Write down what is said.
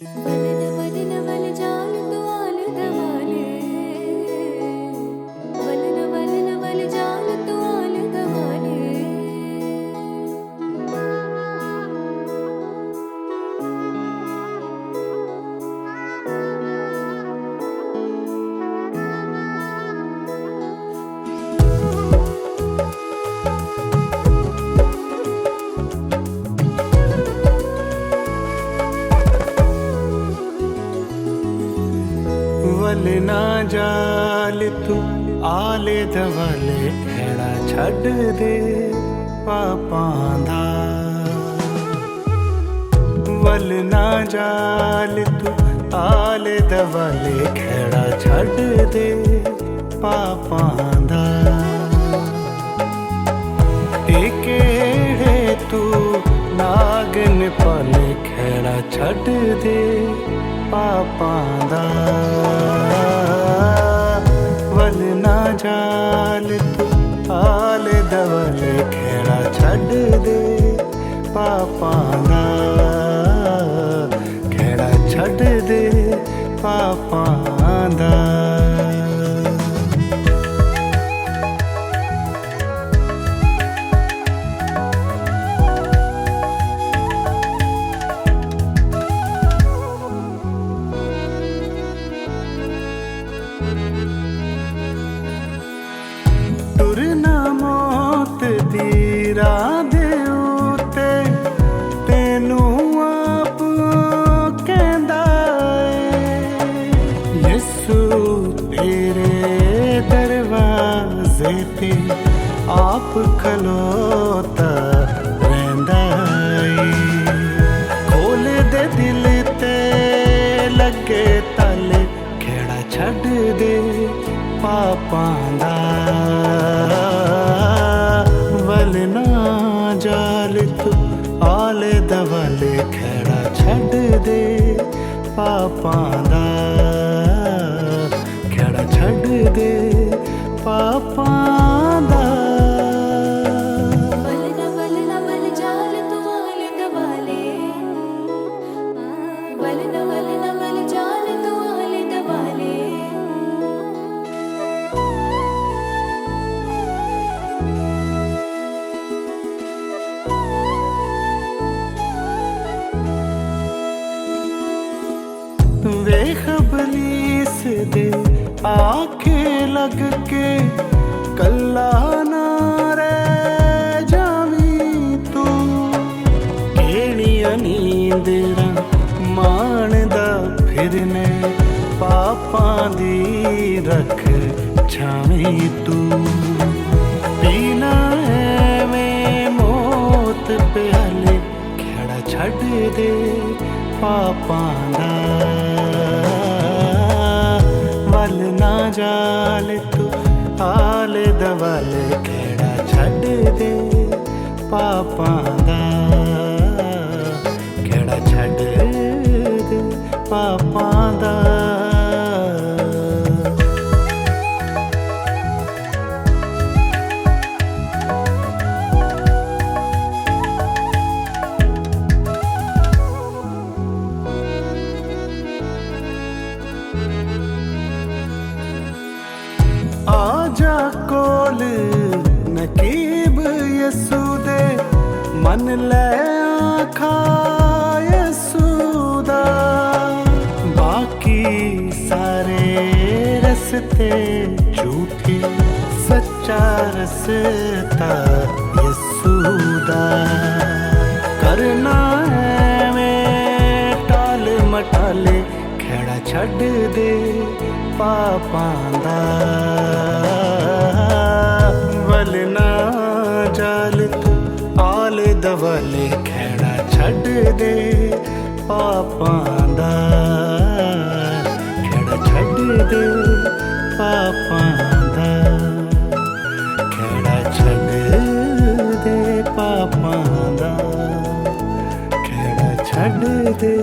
वलन वलन वल जाल तू आल दवाले वलन वलन वल जाल तू आल दवाले वल ना जाल तू आले दवाले खेड़ा छड़ दे पापां दा वल ना जाल तू आले दवाले खेड़ा छड़ दे पापां दा केड़े तू नागन पाले खेड़ा छड़ दे पापां दा वल ना जाल तू आले दवाले खेड़ा छड़ दे पापां दा खेड़ा छड़ दे पापां दा टुरना मौत दी राह दे उत्ते तेनू आप कहंदा ऐ यीशु तेरे दरवाजे ते आप खलोता रहिंदा ऐ खोल दे दिल ते लगे ताले खेड़ा छड़ दे पापां दा वल ना जाल तू आले दवाले खेड़ा छड़ दे पापां दा खेड़ा छड़ दे पापां दा वलन वलन वल जाल तू आल दवाले वलन वलन वल जाल तू आल दवाले वेख बलीस दे आखे लग के कल्ला ना रह जावी तू केड़ियां नींदरा माणदा फिरने पापां दी रख छावी तू पीना एवें मौत प्याले खेड़ा छड़ दे पापां दा वल ना जाल तू आले दवाले खेड़ा छड़ दे पापां दा खेड़ा छड़ दे पापां दा आजा कोल नकीब यसू दे मन ले आखा यसू दा बाकी सारे रस्ते झूठे सच्चा रस्ता यसू दा करना है में टाल मटाले खेड़ा छड़ दे पापां दा वल ना जाल तू आले दवाले खेड़ा छड़ दे पापां दा खेड़ा छड़ दे पापां दा खेड़ा छड़ दे पापां दा खेड़ा छड़ दे